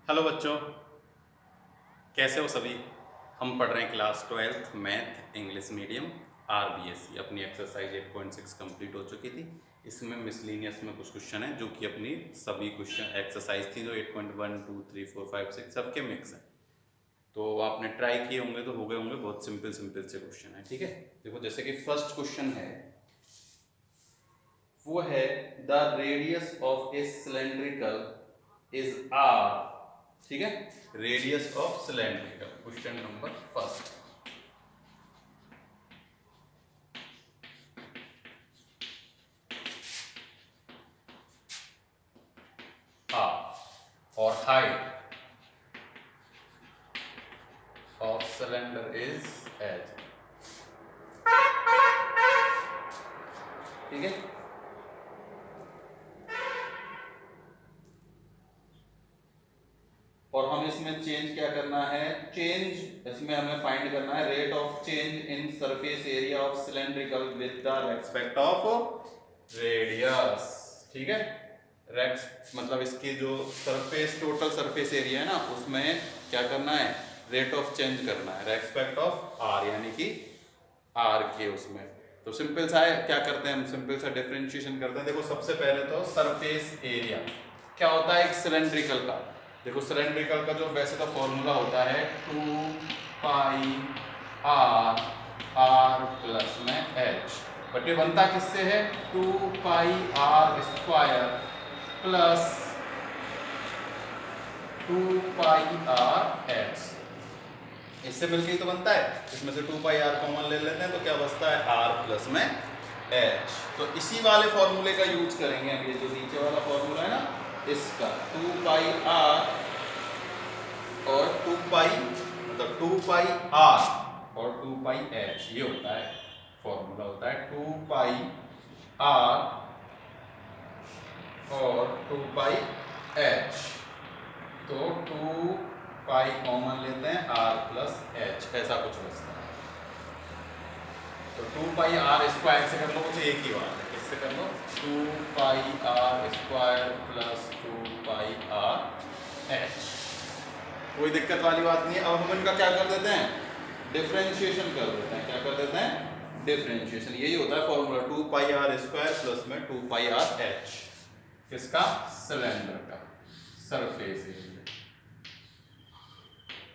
Hello बच्चों, कैसे हो सभी। हम पढ़ रहे हैं class 12th math English medium RBSC. अपनी एक्सरसाइज 8.6 कंप्लीट हो चुकी थी। इसमें मिसलिनियस में कुछ क्वेश्चन हैं जो कि अपनी सभी क्वेश्चन एक्सरसाइज थी जो 8.1 2 3 4 5 6 सबके मिक्स हैं। तो आपने ट्राई किए होंगे तो हो गए होंगे। बहुत सिंपल सिंपल से क्वेश्चन है, ठीक है। देखो जैसे कि फर्स्ट क्वेश्चन है, वो है the radius of a cylindrical is R. ठीक है, radius of cylindrical, question number first. R और height of cylinder is H. ठीक है, और हम इसमें चेंज क्या करना है, चेंज इसमें हमें फाइंड करना है rate of change in surface area of cylindrical with the respect of radius. ठीक है, रेक्स मतलब इसकी जो सरफेस टोटल सरफेस एरिया है ना, उसमें क्या करना है, रेट ऑफ चेंज करना है रेस्पेक्ट ऑफ आर, यानी कि आर के उसमें। तो सिंपल सा है, क्या करते हैं हम, सिंपल सा डिफरेंशिएशन करते हैं। देखो सबसे पहले तो सरफेस एरिया क्या होता है एक सिलेंड्रिकल का। देखो सिलेंड्रिकल का जो वैसे तो फॉर्मूला होता है 2 पाई आर आर प्लस में एच, बट ये बनता किससे है, 2 pi are square plus 2 pi are H. इससे मिलके ही तो बनता है। इसमें से 2 पाई आर कॉमन ले लेते हैं तो क्या बचता है, आर प्लस में एच। तो इसी वाले फॉर्मूले का यूज करेंगे अब। ये जो नीचे वाला फॉर्मूला है ना, इसका 2 पाई आर और 2 पाई मतलब 2 पाई आर और 2 पाई एच, ये होता है फॉर्मूला, होता है 2 पाई आर और 2 पाई एच। तो 2 पाई कॉमन लेते हैं, आर प्लस एच, ऐसा कुछ बचता है। तो 2 पाई आर स्क्वायर से कर लो तो एक ही बात है, किससे कर लो, 2 pi are square plus 2 pi are H. कोई दिक्कत वाली बात नहीं है। अब हम इनका क्या कर देते हैं, डिफरेंशिएशन कर देते हैं। क्या कर देते हैं, डिफरेंशिएशन। यही होता है formula, 2 pi are square plus में 2 पाई आर एच, किसका, सिलेंडर का सरफेस एरिया।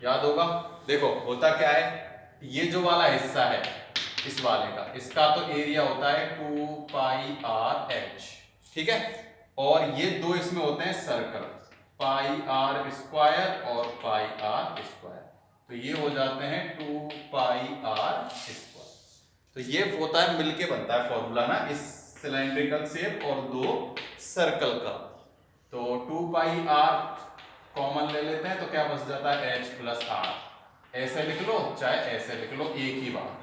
याद होगा। देखो होता क्या है, ये जो वाला हिस्सा है इस वाले का, इसका तो एरिया होता है 2 पाई आर एच। ठीक है, और ये दो इसमें होते हैं सर्कल, पाई आर स्क्वायर और पाई आर स्क्वायर, तो ये हो जाते हैं 2 पाई आर स्क्वायर। तो ये होता है, मिलके बनता है फॉर्मूला ना, इस सिलेंड्रिकल शेप और दो सर्कल का। तो 2 पाई आर कॉमन ले लेते हैं तो क्या बच जाता है, एच प्लस आर। ऐसे लिख लो चाहे ऐसे लिख लो, एक ही बात है।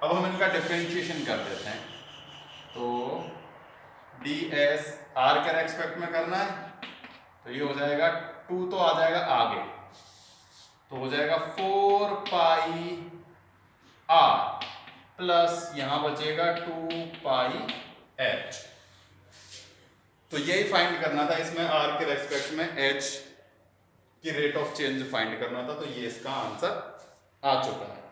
अब हम इनका डिफरेंशिएशन कर देते हैं। तो डी एस आर के रेस्पेक्ट में करना है, तो ये हो जाएगा 2 तो आ जाएगा आगे, तो हो जाएगा 4 पाई आर प्लस यहां बचेगा 2 पाई एच। तो यही फाइंड करना था इसमें, आर के रेस्पेक्ट में एच की रेट ऑफ चेंज फाइंड करना था। तो ये इसका आंसर आ चुका है।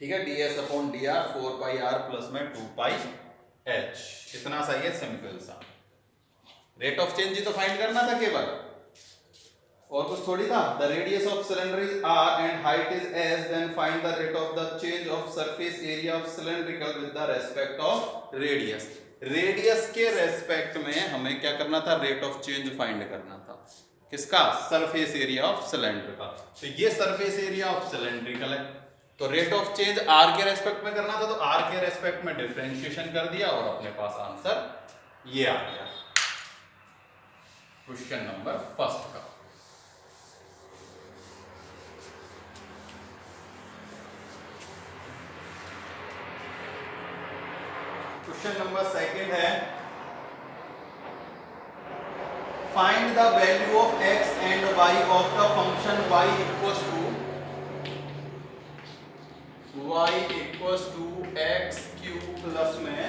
ठीक है, d s upon d r 4 pi r plus में 2 पाई एच, इतना सही है, सिंपल सा। रेट ऑफ चेंज ही तो फाइंड करना था केवल, और कुछ थोड़ी था। The radius of cylinder is r and height is s, then find the rate of the change of surface area of cylindrical with the respect of radius. Radius के respect में हमें क्या करना था, रेट ऑफ चेंज फाइंड करना था, किसका, surface area of cylinder का। तो ये सरफेस एरिया ऑफ सिलेंड्रिकल है, तो रेट ऑफ चेंज आर के रेस्पेक्ट में करना था, तो आर के रेस्पेक्ट में डिफरेंशिएशन कर दिया और अपने पास आंसर ये आ गया क्वेश्चन नंबर फर्स्ट का। क्वेश्चन नंबर सेकंड है, find the value of x and y of the function y equals to x cube plus में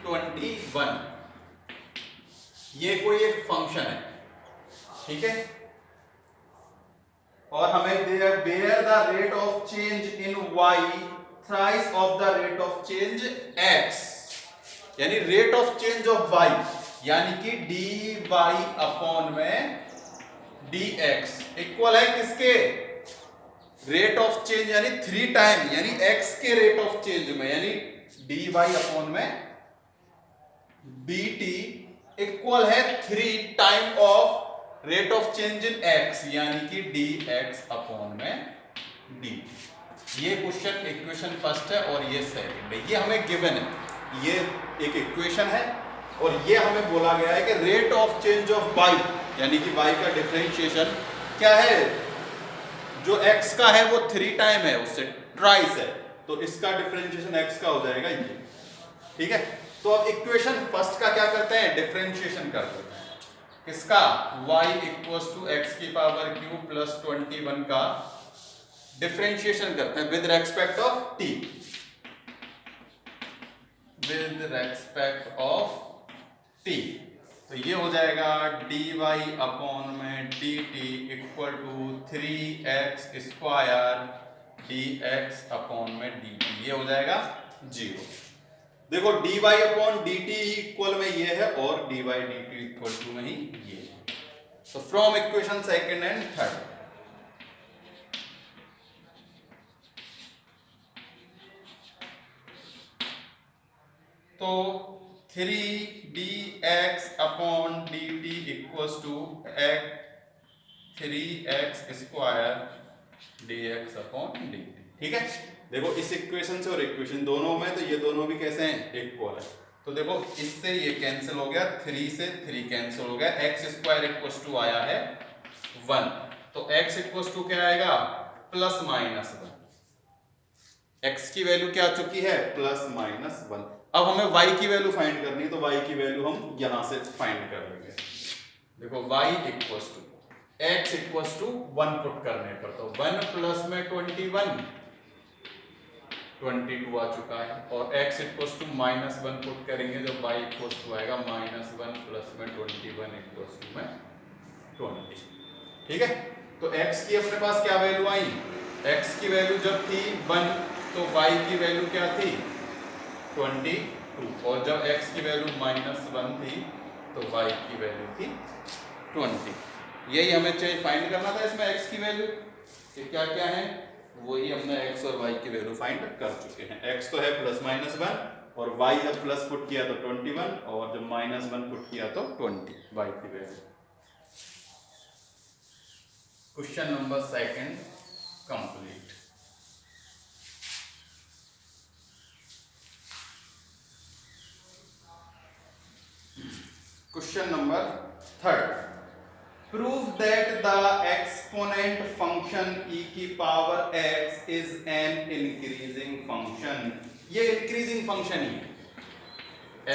21। ये कोई एक फंक्शन है, ठीक है, और हमें bear the rate of change in y thrice of the rate of change x, यानी rate of change of y यानी कि dy अपॉन में dx इक्वल है किसके, रेट ऑफ चेंज यानी 3 टाइम यानी x के रेट ऑफ चेंज में, यानी dy अपॉन में dt इक्वल है 3 time of rate of change in x यानी कि dx अपॉन में dt। ये क्वेश्चन इक्वेशन फर्स्ट है और ये सेकंड है, ये हमें गिवन है, ये एक इक्वेशन है और ये हमें बोला गया है कि rate of change of y यानी कि y का डिफरेंशिएशन क्या है, जो x का है वो 3 टाइम है, उससे ट्राइस है, तो इसका डिफरेंशिएशन x का हो जाएगा ये। ठीक है, तो अब इक्वेशन फर्स्ट का क्या करते हैं, डिफरेंशिएशन कर देते हैं, किसका, y इक्वल्स टू x की पावर q प्लस 21 का डिफरेंशिएशन करते हैं with respect of t, with respect of t, तो ये हो जाएगा dy अपॉन में dt equal to 3x square dx upon में dt, ये हो जाएगा 0। देखो dy अपॉन dt इक्वल में ये है और dy dt इक्वल टू में ही ये है, तो from equation second and third तो 3dx upon dt equals to 3x square dx upon dt। ठीक है, देखो इस इक्वेशन से और इक्वेशन दोनों में, तो ये दोनों भी कैसे हैं, इक्वल है, तो देखो इससे ये कैंसिल हो गया, 3 से 3 कैंसिल हो गया, x स्क्वायर इक्वल्स टू आया है 1, तो x इक्वल्स टू क्या आएगा, प्लस माइनस 1, x की वैल्यू क्या आ चुकी है, प्लस माइनस 1। अब हमें y की वैल्यू फाइंड करनी है, तो y की वैल्यू हम यहां से फाइंड कर लेंगे। देखो y equals to x equals to 1 put करने पर, तो 1 प्लस में 21 22 आ चुका है, और x equals to minus 1 put करेंगे, जो y इक्वल्स टू आएगा माइनस 1 प्लस में 21 इक्वल्स टू में 20। ठीक है, तो x की अपने पास क्या वैल्यू आई, x की वैल्यू जब थी 1 तो y की वैल्यू क्या थी 22, और जब x की वैल्यू माइनस 1 थी तो y की वैल्यू थी 20। यही हमें चाहिए फाइंड करना था इसमें x की वैल्यू, कि क्या क्या है, वही हमने x और y की वैल्यू फाइंड कर चुके हैं। x तो है प्लस माइनस 1 और y जब प्लस पुट किया तो 21 और जब माइनस 1 पुट किया तो 20 y की value. Question number second complete. Question number third, prove that the exponent function e की power x is an increasing function. ये इंक्रीजिंग फंक्शन ही है,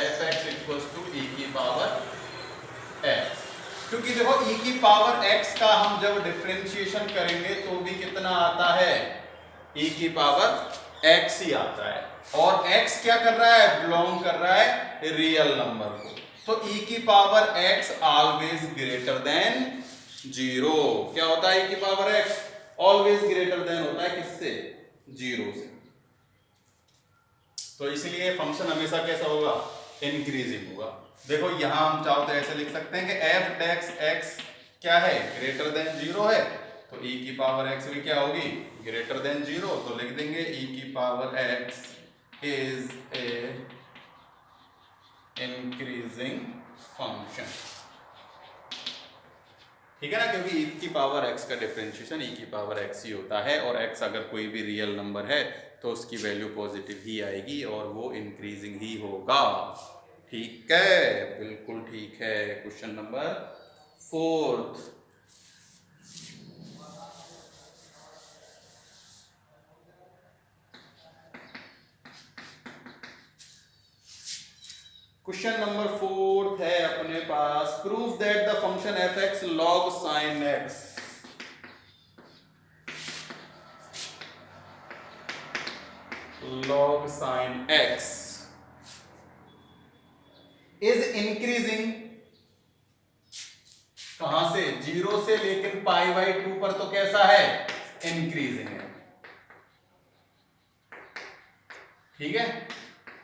f(x) इक्वल्स टू e की पावर x, क्योंकि देखो e की पावर x का हम जब डिफरेंशिएशन करेंगे तो भी कितना आता है, e की पावर x ही आता है, और x क्या कर रहा है, बिलोंग कर रहा है रियल नंबर को, तो e की power x always greater than 0। क्या होता है e की power x, always greater than होता है किससे, 0 से, तो इसलिए फंक्शन हमेशा कैसा होगा, इंक्रीजिंग होगा। देखो यहां हम चाहो तो ऐसे लिख सकते हैं कि f डेक्स x क्या है, ग्रेटर देन 0 है, तो e की पावर x भी क्या होगी, ग्रेटर देन 0, तो लिख देंगे e की power x is a increasing function. ठीक है ना, क्योंकि e की पावर x का डिफरेंशिएशन e की पावर x ही होता है, और x अगर कोई भी रियल नंबर है तो उसकी वैल्यू पॉजिटिव ही आएगी और वो इंक्रीजिंग ही होगा। ठीक है, बिल्कुल ठीक है। Question number fourth, question number fourth है अपने पास, prove that the function f(x) log sin x log sin x is increasing, कहां से, 0 से लेकिन π/2 पर तो कैसा है, इंक्रीजिंग है, ठीक है।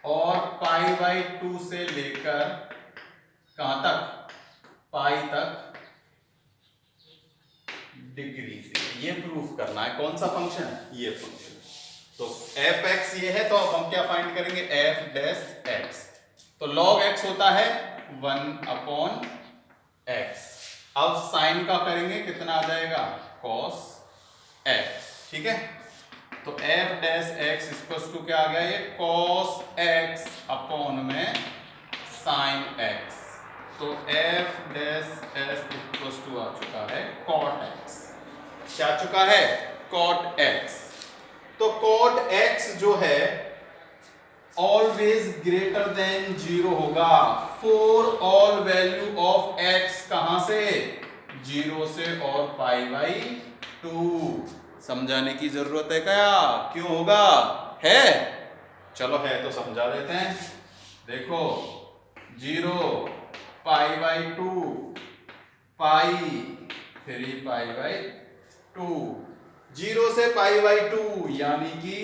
और π/2 से लेकर कहां तक, पाई तक डिक्रीजिंग। ये प्रूफ करना है। कौन सा फंक्शन, ये फंक्शन। तो f(x) ये है, तो अब हम क्या फाइंड करेंगे, f'(x). तो log x होता है 1/x। अब साइन का करेंगे, कितना आ जाएगा, cos x, ठीक है। तो f'(x) इक्वल्स टू क्या आ गया, ये cos x अपॉन में sin x। तो f'(s) इक्वल्स टू आ चुका है cot x। क्या आ चुका है, cot x। तो cot x जो है ऑलवेज ग्रेटर देन 0 होगा for all value of x। कहां से, 0 से और π/2। समझाने की जरूरत है क्या, क्यों होगा, है, चलो है तो समझा देते हैं। देखो 0 π/2 पाई 3π/2, 0 से π/2 यानी कि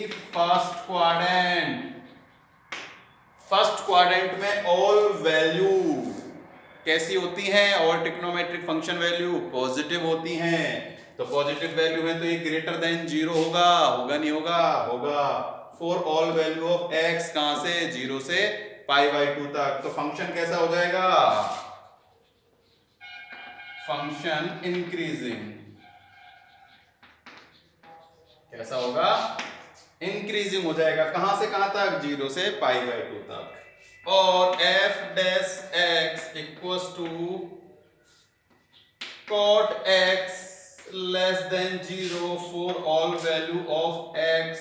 फर्स्ट क्वाड्रेंट में ऑल वैल्यू कैसी होती हैं, all trigonometric function value positive होती हैं। तो पॉजिटिव वैल्यू है तो ये ग्रेटर देन 0 होगा, होगा नहीं होगा, होगा। For all value of x, कहां से, 0 से π/2 तक। तो फंक्शन कैसा हो जाएगा, फंक्शन इंक्रीजिंग। कैसा होगा, इंक्रीजिंग हो जाएगा। कहां से कहां तक, 0 से π/2 तक। और f'(x) equals to cot x less than 0 for all value of x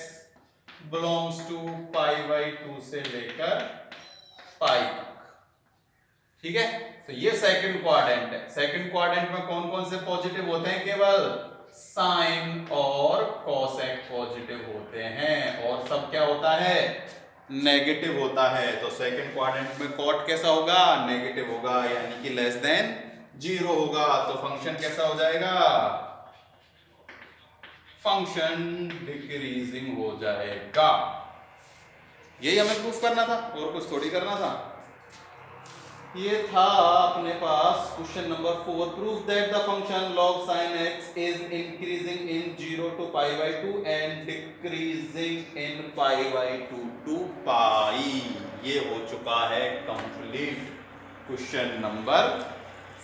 belongs to π/2 से लेकर पाई तक, ठीक है। तो ये सेकंड क्वाड्रेंट है। सेकंड क्वाड्रेंट में कौन कौन से पॉजिटिव होते हैं, केवल साइन और कोसेक पॉजिटिव होते हैं, और सब क्या होता है, नेगेटिव होता है। तो सेकंड क्वाड्रेंट में कॉट कैसा होगा, नेगेटिव होगा, यानी कि लेस देन 0 होगा। तो फंक्शन कैसा हो जाएगा, फंक्शन डिक्रीजिंग हो जाएगा। यही हमें प्रूफ करना था, और कुछ थोड़ी करना था। ये था अपने पास question number 4। Proof that the function log sin x is increasing in 0 to π/2 and decreasing in π/2 to pi. ये हो चुका है कंप्लीट क्वेश्चन नंबर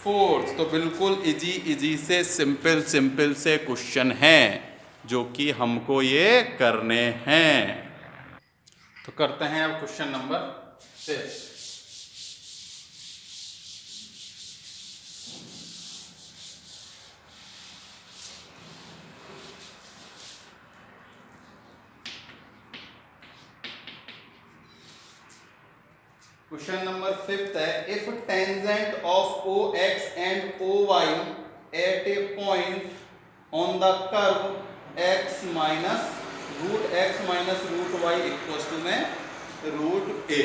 4। तो बिल्कुल इजी से सिंपल से क्वेश्चन हैं जो कि हमको ये करने हैं। तो करते हैं अब क्वेश्चन नंबर 6। क्वेश्चन नंबर 5 है, if tangent of OX and OY at a point on the curve x minus √y equals to में √a।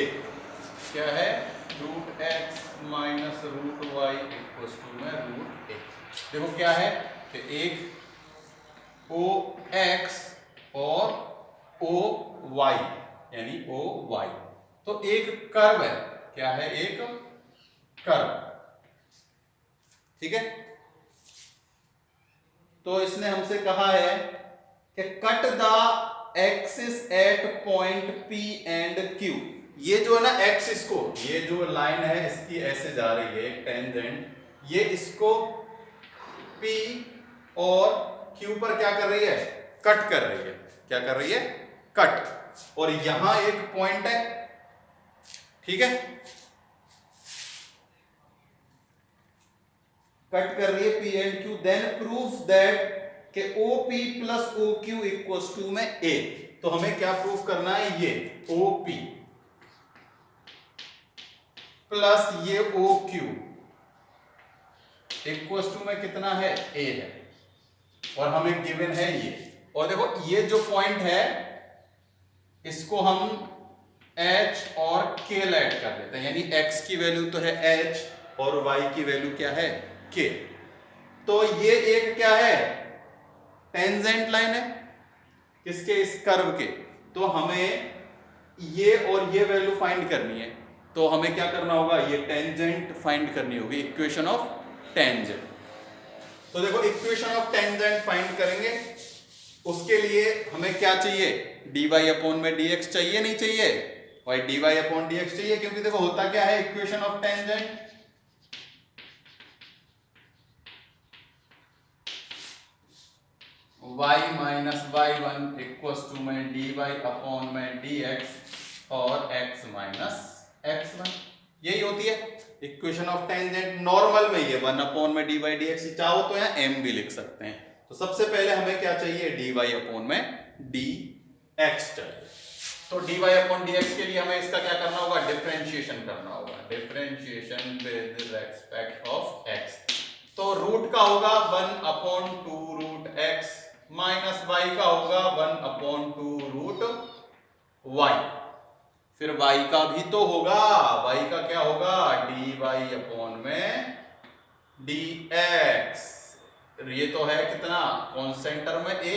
क्या है, √x minus √y equals to में √a। देखो क्या है कि एक OX और OY यानी OY, तो एक कर्व है। क्या है, एक कर्व, ठीक है। तो इसने हमसे कहा है कि cut the axis at point P and Q। ये जो है ना एक्सिस को, ये जो लाइन है इसकी ऐसे जा रही है एक टेंजेंट, ये इसको P और Q पर क्या कर रही है, कट कर रही है। क्या कर रही है, कट। और यहां एक पॉइंट है, ठीक है, कट कर रही है P and Q। Then proof that के OP plus OQ equals to में A। तो हमें क्या प्रूफ करना है, ये OP प्लस ये OQ इक्वल्स टू में कितना है, A है, और हमें गिवन है ये। और देखो ये जो पॉइंट है इसको हम H और K ऐड कर देते हैं, यानी X की वैल्यू तो है H और Y की वैल्यू क्या है, K। तो ये एक क्या है, टेंजेंट लाइन है किसके, इस कर्व के। तो हमें ये और ये वैल्यू फाइंड करनी है, तो हमें क्या करना होगा, ये टेंजेंट फाइंड करनी होगी, इक्वेशन ऑफ टेंजेंट। तो देखो इक्वेशन ऑफ टेंजेंट फाइंड करेंगे, उसके लिए हमें क्या चाहिए, dy अपॉन में dx चाहिए, नहीं चाहिए भाई, dy अपॉन dx चाहिए, क्योंकि देखो होता क्या है equation of tangent, y minus y1 equals to में dy अपॉन में dx और x माइनस x1, यही होती है इक्वेशन ऑफ टेंजेंट। नॉर्मल में ये 1 अपॉन में dy dx, चाहो तो यहाँ m भी लिख सकते हैं। तो सबसे पहले हमें क्या चाहिए, dy अपॉन में dx चाहिए। तो dy अपॉन dx के लिए हमें इसका क्या करना होगा, डिफरेंशिएशन करना होगा, differentiation with respect of x। तो रूट का होगा 1 upon 2 root x minus y का होगा 1 अपॉन 2 रूट y, फिर y का भी तो होगा, y का क्या होगा, dy अपॉन में dx, ये तो है कितना कांस्टेंट टर्म में a,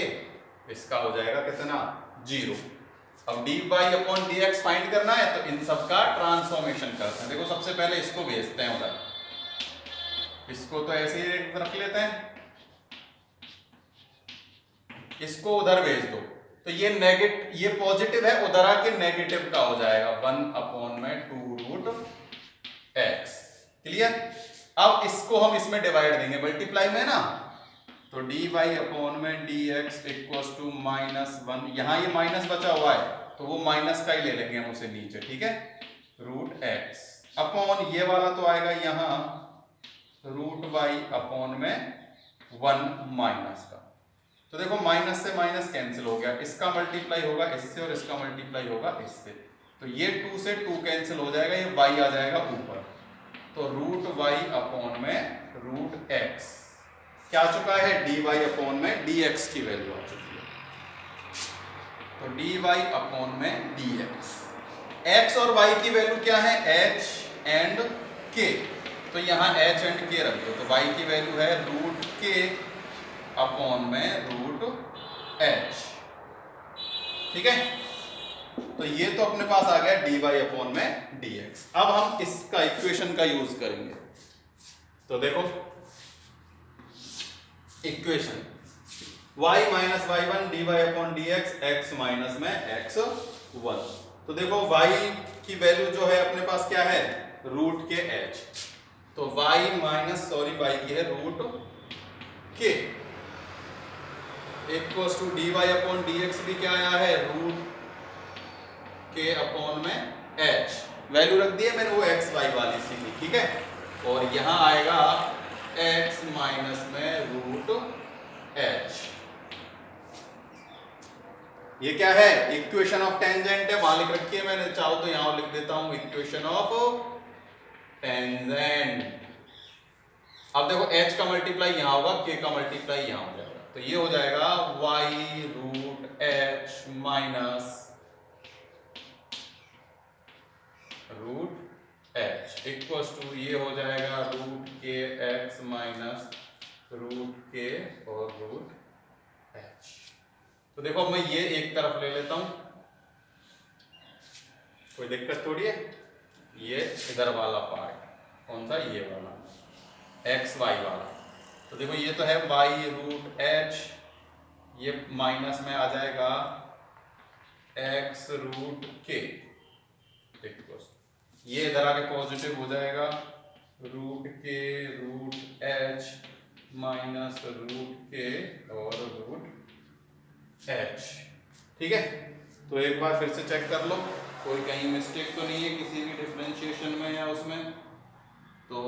इसका हो जाएगा कितना 0। अब dy अपॉन dx फाइंड करना है, तो इन सब का ट्रांसफॉर्मेशन करते हैं। देखो सबसे पहले इसको भेजते हैं उधर, इसको तो ऐसे ही रख लेते हैं, इसको उधर भेज दो, तो ये नेगेटिव, ये पॉजिटिव है, उधर आके नेगेटिव का हो जाएगा 1 अपॉन में 2 रूट x। क्लियर। अब इसको हम इसमें डिवाइड देंगे, मल्टीप्लाई में ना, तो dy अपॉन में dx इक्वल्स टू -1, यहां ये माइनस बचा हुआ है तो वो माइनस का ही ले लेंगे हम उसे नीचे, ठीक है, रूट x अपॉन ये वाला तो आएगा यहां रूट y अपॉन में 1 माइनस का। तो देखो माइनस से माइनस कैंसिल हो गया, इसका मल्टीप्लाई होगा इससे और इसका मल्टीप्लाई होगा इससे, तो ये 2 से 2 कैंसिल हो जाएगा, ये y आ जाएगा ऊपर, तो रूट y अपॉन में रूट x क्या आ चुका है, dy अपॉन में dx की वैल्यू आ चुकी है। तो dy अपॉन में dx, x और y की वैल्यू क्या है, h एंड k, तो यहाँ h एंड k रख दो, तो y की वैल्यू है रूट k अपॉन में रूट h, ठीक है। तो ये तो अपने पास आ गया dy अपॉन में dx। अब हम इसका इक्वेशन का यूज करेंगे, तो देखो equation y minus y1 dy upon dx, x minus में x1। तो देखो y की वैल्यू जो है अपने पास क्या है, रूट के h, तो y माइनस y की है root k equals to dy upon dx भी क्या आया है, रूट k अपॉन में h, वैल्यू रख दी है मैंने वो x y वाली सीधी, ठीक है, और यहां आएगा x माइनस में रूट h। ये क्या है, इक्वेशन ऑफ टेंजेंट है, वहां लिख रखी है मैंने, चाहो तो यहां लिख देता हूं इक्वेशन ऑफ टेंजेंट। अब देखो h का मल्टीप्लाई यहां होगा, k का मल्टीप्लाई यहां हो जाएगा, तो ये हो जाएगा y root h minus root h equals to ये हो जाएगा रूट के x माइनस रूट के और रूट h। तो देखो मैं ये एक तरफ ले लेता हूं, कोई दिक्कत थोड़ी है, ये इधर वाला पार्ट कौन सा, ये वाला x y वाला, तो देखो ये तो है y रूट h, ये माइनस में आ जाएगा x रूट k, ये इधर आके पॉजिटिव हो जाएगा रूट के रूट h माइनस रूट के और रूट h, ठीक है। तो एक बार फिर से चेक कर लो, कोई कहीं मिस्टेक तो नहीं है किसी भी डिफरेंशिएशन में या उसमें, तो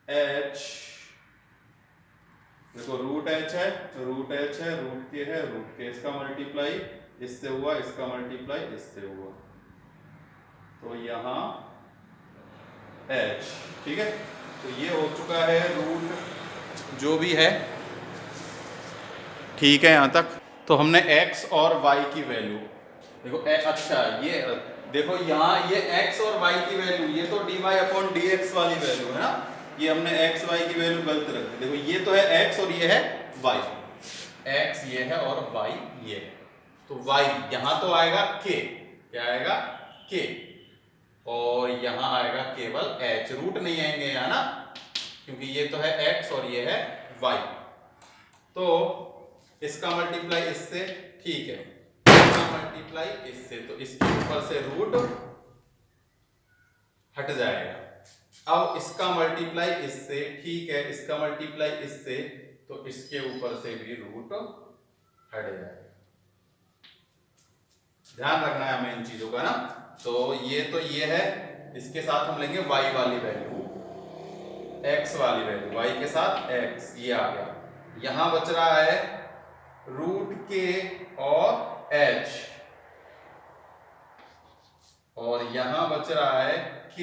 h देखो रूट h है, रूट h है, रूट के है, रूट के, इसका मल्टीप्लाई इससे हुआ, इसका मल्टीप्लाई इससे हुआ, तो यहां h, ठीक है। तो ये हो चुका है रूट जो भी है, ठीक है यहां तक। तो हमने x और y की वैल्यू देखो अच्छा ये देखो यहाँ ये x और y की वैल्यू, ये तो dy/dx वाली वैल्यू है ना, ये हमने x y की वैल्यू गलत रख दी। देखो ये तो है x और ये है y, x ये है और y ये है, तो y यहां तो आएगा k, क्या आएगा k, और यहां आएगा केवल h, रूट नहीं आएंगे यहाँ ना, क्योंकि ये तो है x और ये है y। तो इसका मल्टीप्लाई इससे, ठीक है, इसका मल्टीप्लाई इससे, तो इसके ऊपर से रूट हट जाएगा। अब इसका मल्टीप्लाई इससे, ठीक है, इसका मल्टीप्लाई इससे, तो इसके ऊपर से भी रूट हट जाएगा। ध्यान रखना है हमें इन चीजों का ना। तो ये है, इसके साथ हम लेंगे y वाली वैल्यू, x वाली वैल्यू, y के साथ x, ये आ गया। यहां बच रहा है रूट के और h, और यहां बच रहा है k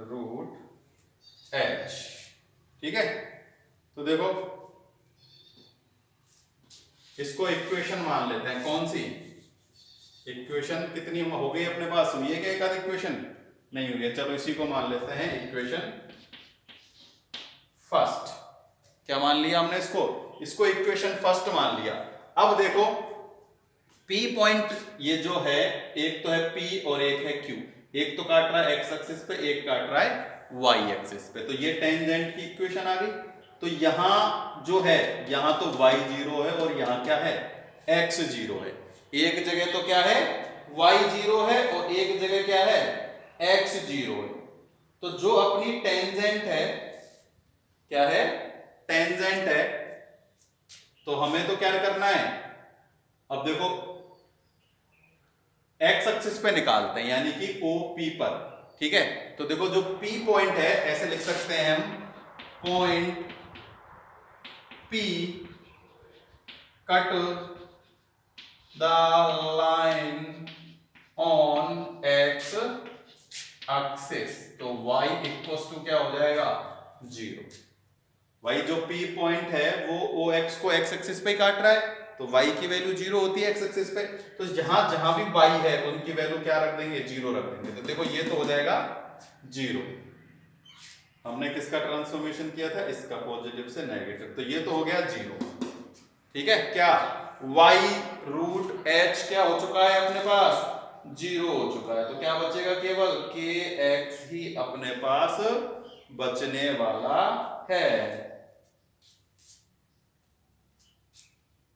रूट h, ठीक है। तो देखो इसको इक्वेशन मान लेते हैं, कौन सी इक्वेशन, कितनी हो गई अपने पास, हुई है क्या एक आध इक्वेशन, नहीं हुई है, चलो इसी को मान लेते हैं इक्वेशन फर्स्ट। क्या मान लिया हमने इसको इक्वेशन फर्स्ट मान लिया। अब देखो P पॉइंट ये जो है, एक तो है P और एक है Q, एक तो काट रहा है x एक्सिस पे, एक काट रहा है y एक्सिस पे, तो ये टेंजेंट की इक्वेशन आ गई। तो यहां जो है, यहां तो y 0 है और यहां क्या है, x 0 है। एक जगह तो क्या है, y 0 है और एक जगह क्या है, x 0 है। तो जो अपनी टेंजेंट है, क्या है, टेंजेंट है, तो हमें तो क्या करना है, अब देखो x एक्सिस पे निकालते हैं, यानी कि OP पर, ठीक है। तो देखो जो P पॉइंट है, ऐसे लिख सकते हैं हम, point P cut the line on x axis, तो y इक्वल्स टू क्या हो जाएगा, 0। y जो P पॉइंट है वो OX को x एक्सिस पे काट रहा है, तो y की वैल्यू 0 होती है x एक्सिस पे, तो जहां जहां भी y है उनकी वैल्यू क्या रख देंगे, 0 रख देंगे। तो देखो ये तो हो जाएगा 0। हमने किसका ट्रांसफॉर्मेशन किया था, इसका, पॉजिटिव से नेगेटिव, तो ये तो हो गया 0, ठीक है। क्या y रूट h क्या हो चुका है अपने पास, 0 हो चुका है, तो क्या बचेगा, केवल kx ही अपने पास बचने वाला है।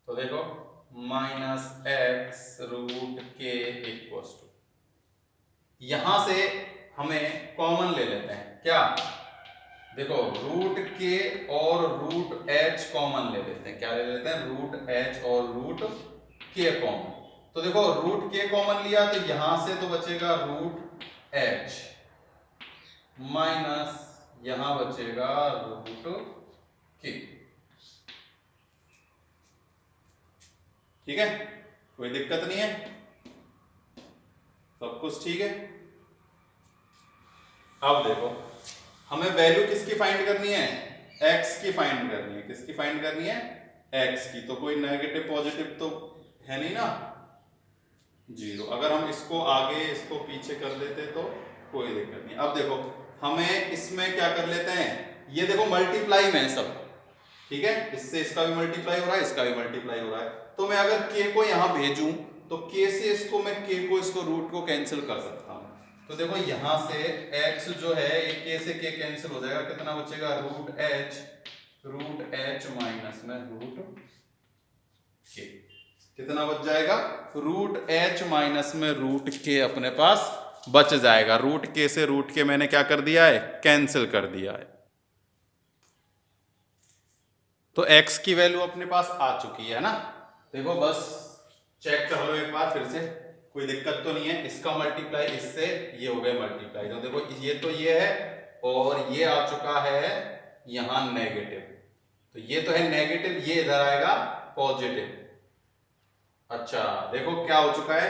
तो देखो -x रूट के इक्वल्स टू, यहां से हमें कॉमन ले लेते हैं, क्या, देखो रूट के और रूट h कॉमन ले लेते हैं, क्या ले लेते हैं, रूट h और रूट के कॉमन। तो देखो रूट के कॉमन लिया तो यहां से तो बचेगा रूट h, माइनस यहां बचेगा रूट के, ठीक है, कोई दिक्कत नहीं है, सब कुछ ठीक है। अब देखो हमें वैल्यू किसकी फाइंड करनी है, x की फाइंड करनी है, किसकी फाइंड करनी है, x की। तो कोई नेगेटिव पॉजिटिव तो है नहीं ना, 0। अगर हम इसको आगे इसको पीछे कर देते तो कोई दिक्कत नहीं। अब देखो हमें इसमें क्या कर लेते हैं, ये देखो मल्टीप्लाई में सब, ठीक है, इससे इसका भी मल्टीप्लाई हो रहा है, इसका भी मल्टीप्लाई हो रहा है, तो मैं अगर k को यहां भेजूं तो k से इसको मैं k को इसको रूट को कैंसिल कर सकता हूं। तो देखो यहां से x जो है ये k से k कैंसिल हो जाएगा, कितना बचेगा, रूट h माइनस में रूट k, कितना बच जाएगा, रूट h माइनस में रूट k अपने पास बच जाएगा। रूट k से रूट k मैंने क्या कर दिया है, कैंसिल कर दिया है। तो x की वैल्यू अपने पास आ चुकी है ना। देखो बस चेक कर लो एक बार फिर से, कोई दिक्कत तो नहीं है। इसका मल्टीप्लाई इससे, ये हो गए मल्टीप्लाई, तो देखो ये तो ये है और ये आ चुका है यहां नेगेटिव, तो ये तो है नेगेटिव, ये इधर आएगा पॉजिटिव। अच्छा देखो क्या हो चुका है,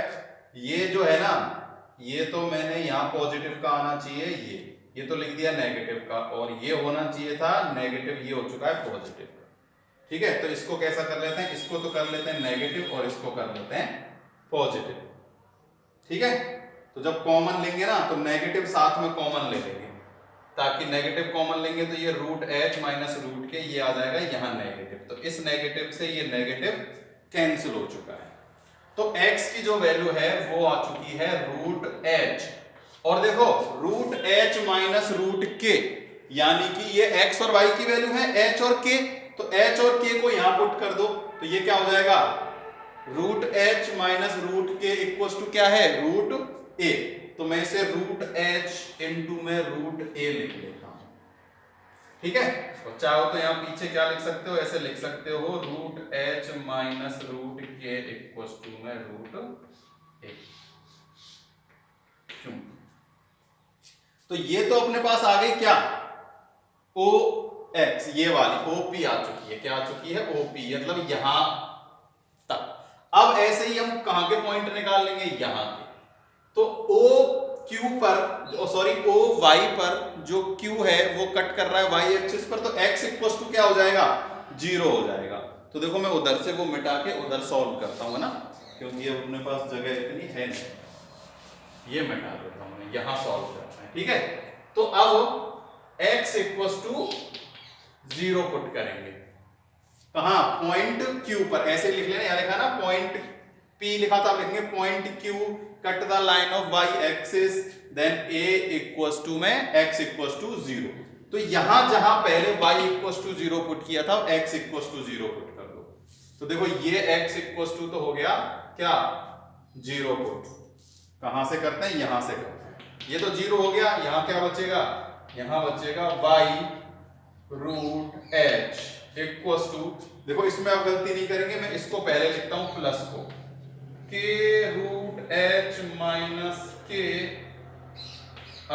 ये जो है ना, ये तो मैंने यहां पॉजिटिव का आना चाहिए, ये तो लिख दिया नेगेटिव का, और ये होना चाहिए था नेगेटिव, ये हो चुका है पॉजिटिव, ठीक है। तो इसको कैसा कर लेते हैं, इसको तो कर लेते हैं नेगेटिव और इसको कर लेते हैं पॉजिटिव। ठीक है, तो जब कॉमन लेंगे ना तो नेगेटिव साथ में कॉमन ले लेंगे, ताकि नेगेटिव कॉमन लेंगे तो ये रूट एच माइनस रूट के ये आ जाएगा यहाँ नेगेटिव, तो इस नेगेटिव से ये नेगेटिव कैंसिल हो चुका है। तो x की जो वैल्यू है वो आ चुकी है रूट एच, और देखो रूट एच माइनस रूट के, यानी कि ये x और y की वैल्यू है h और k, तो h और k को यहां पुट कर दो तो ये क्या हो जाएगा, रूट एच माइनस रूट के इक्वल्स टू क्या है, रूट ए। तो मैं इसे रूट एच इंटू में रूट ए लिख लेता हूं, ठीक है। और चाहो तो यहां पीछे क्या लिख सकते हो, ऐसे लिख सकते हो रूट एच माइनस रूट के इक्वल्स टू में रूट ए। क्यों, तो ये तो अपने पास आ गई क्या, ओ एक्स, ये वाली ओपी आ चुकी है, क्या आ चुकी है, ओपी, मतलब यहां तक। अब ऐसे ही हम कहां के पॉइंट निकाल लेंगे, यहां के, तो ओ क्यू पर, सॉरी ओ वाई पर जो क्यू है वो कट कर रहा है वाई एक्सिस पर, तो एक्स इक्वल टू क्या हो जाएगा, 0 हो जाएगा। तो देखो मैं उधर से वो मिटा के उधर सॉल्व करता हूं ना, क्योंकि अब अपने पास जगह इतनी है नहीं, ये मिटा देता हूं, यहां सॉल्व करते हैं, ठीक है। तो अब x इक्वल टू 0 पुट करेंगे, कहां, पॉइंट क्यू पर, ऐसे लिख लेना, यहां लिखा ना पॉइंट P लिखा था, लिखेंगे point Q, cut the line of y axis, then a equals to में x इक्वल्स टू 0। तो यहां जहां पहले y इक्वल्स टू 0 पुट किया था, x इक्वल्स टू 0 पुट कर दो। तो देखो ये x इक्वल्स टू तो हो गया क्या, 0 पुट। कहां से करते हैं, यहां से करते हैं, ये तो 0 हो गया, यहां क्या बचेगा, यहां बचेगा y root h equals to, देखो इसमें आप गलती नहीं करेंगे, मैं इसको पहले लिखता हूं प्लस को, के रूट एच माइनस के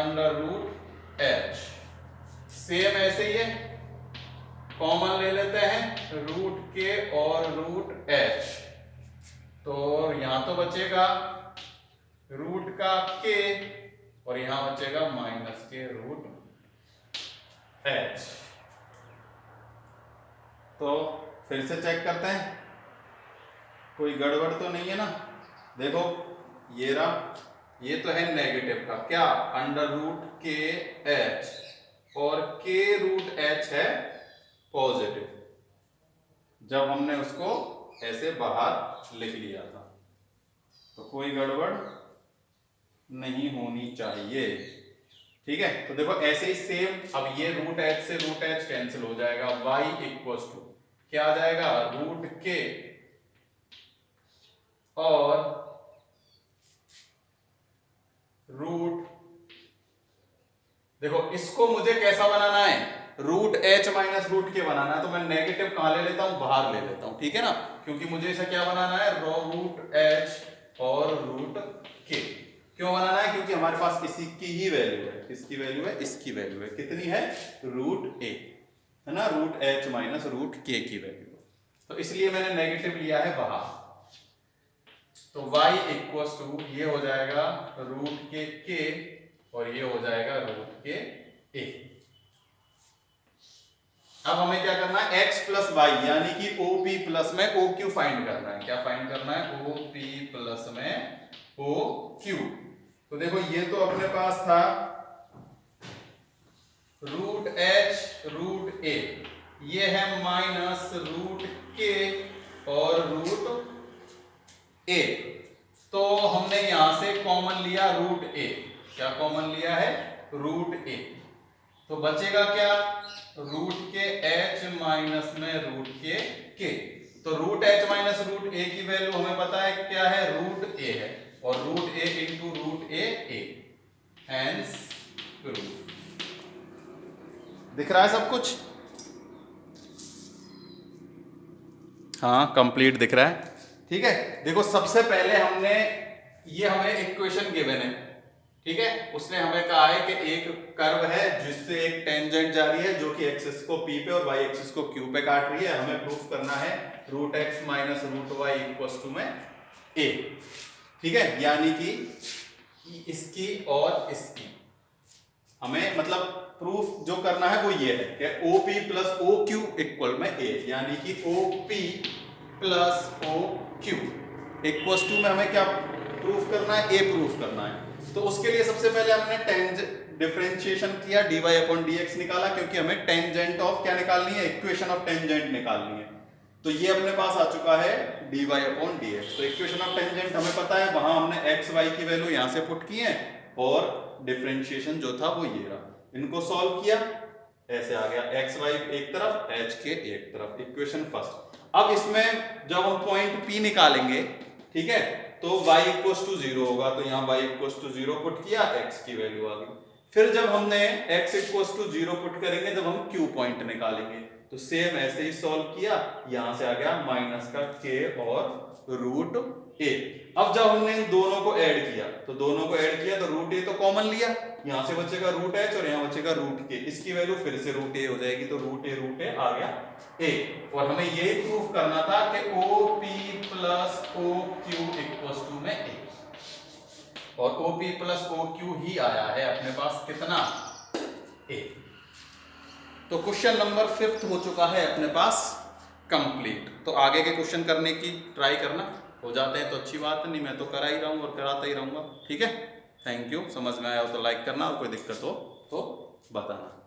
अंडर रूट एच, सेम ऐसे ही है, कॉमन ले लेते हैं रूट के और रूट एच, तो यहां तो बचेगा रूट का के और यहां बचेगा माइनस के रूट एच। तो फिर से चेक करते हैं, कोई गड़बड़ तो नहीं है ना, देखो ये रहा, ये तो है नेगेटिव का क्या, अंडर रूट के एच, और के रूट एच है पॉजिटिव, जब हमने उसको ऐसे बाहर लिख लिया था, तो कोई गड़बड़ नहीं होनी चाहिए, ठीक है। तो देखो ऐसे ही सेम, अब ये रूट एच से रूट एच कैंसिल हो जाएगा, y इक्वल्स टू क्या आ जाएगा, रूट के और रूट, देखो इसको मुझे कैसा बनाना है, रूट एच माइनस रूट के बनाना है, तो मैं नेगेटिव कहां ले लेता हूं, बाहर ले लेता हूं, ठीक है ना, क्योंकि मुझे इसे क्या बनाना है, रूट एच और रूट के। क्यों बनाना है, क्योंकि हमारे पास इसी की ही वैल्यू है, किसकी वैल्यू है, इसकी वैल्यू है, कितनी है, रूट ए, है ना, रूट एच माइनस रूट के की वैल्यू, तो इसलिए मैंने नेगेटिव लिया है बाहर। तो y इक्वल्स टू ये हो जाएगा रूट के और ये हो जाएगा रूट के ए। अब हमें क्या करना है, x प्लस वाई, यानी कि OP प्लस में OQ फाइंड करना है, क्या फाइंड करना है, OP प्लस में OQ। तो देखो ये तो अपने पास था रूट एच रूट ए, ये है माइनस रूट के और रूट ए, तो हमने यहां से कॉमन लिया रूट ए, क्या कॉमन लिया है, रूट ए, तो बचेगा क्या, रूट के एच माइनस में रूट के, तो रूट एच माइनस रूट ए की वैल्यू हमें पता है क्या है, रूट ए है, और रूट ए इंटू रूट ए, हेंस रूट। दिख रहा है सब कुछ, हाँ कंप्लीट दिख रहा है, ठीक है। देखो सबसे पहले हमने, ये हमें इक्वेशन गिवन है, ठीक है, उसने हमें कहा है कि एक कर्व है जिससे एक टेंजेंट जा रही है जो कि एक्सिस को P पे और y एक्सिस को Q पे काट रही है, हमें प्रूफ करना है root x minus root y equals to में a, ठीक है, यानी कि इसकी और इसकी हमें मतलब प्रूफ जो करना है वो ये है कि OP प्लस OQ इक्वल में a, यानी कि OP plus OQ equals to में हमें क्या प्रूफ करना है, ए प्रूफ करना है। तो उसके लिए सबसे पहले हमने डिफरेंशिएशन किया, dy अपॉन dx निकाला, क्योंकि हमें टेंजेंट ऑफ क्या निकालनी है, इक्वेशन ऑफ टेंजेंट निकालनी है। तो ये अपने पास आ चुका है dy अपॉन dx। तो इक्वेशन ऑफ टेंजेंट हमें पता है, वहां हमने x y की वैल्यू यहां से पुट की है और डिफरेंशिएशन जो था वो ये रहा। इनको सॉल्व किया, ऐसे आ गया x y एक तरफ, h के एक तरफ, इक्वेशन फर्स्ट। अब इसमें जब हम पॉइंट P निकालेंगे, ठीक है, तो y इक्वल्स टू 0 होगा, तो यहाँ y इक्वल्स टू 0 पुट किया, x की वैल्यू आ गई। फिर जब हमने x इक्वल्स टू 0 पुट करेंगे, जब हम Q पॉइंट निकालेंगे, तो सेम ऐसे ही सॉल्व किया, यहां से आ गया माइनस का k और रूट a। अब जब हमने इन दोनों को ऐड किया, तो दोनों को ऐड किया तो रूट a तो कॉमन लिया, यहां से बचेगा रूट h और यहां बचेगा रूट k, इसकी वैल्यू फिर से रूट a हो जाएगी, तो रूट a आ गया a। और हमें ये प्रूफ करना था कि OP plus OQ equals to में a, और OP प्लस OQ ही आया है अपने पास कितना, a। तो क्वेश्चन नंबर 5 हो चुका है अपने पास कंप्लीट। तो आगे के क्वेश्चन करने की ट्राई करना, हो जाते हैं तो अच्छी बात है, नहीं मैं तो करा ही रहा हूँ और कराता ही रहूंगा। ठीक है, थैंक यू। समझ में आया हो तो लाइक करना, और कोई दिक्कत हो तो बताना।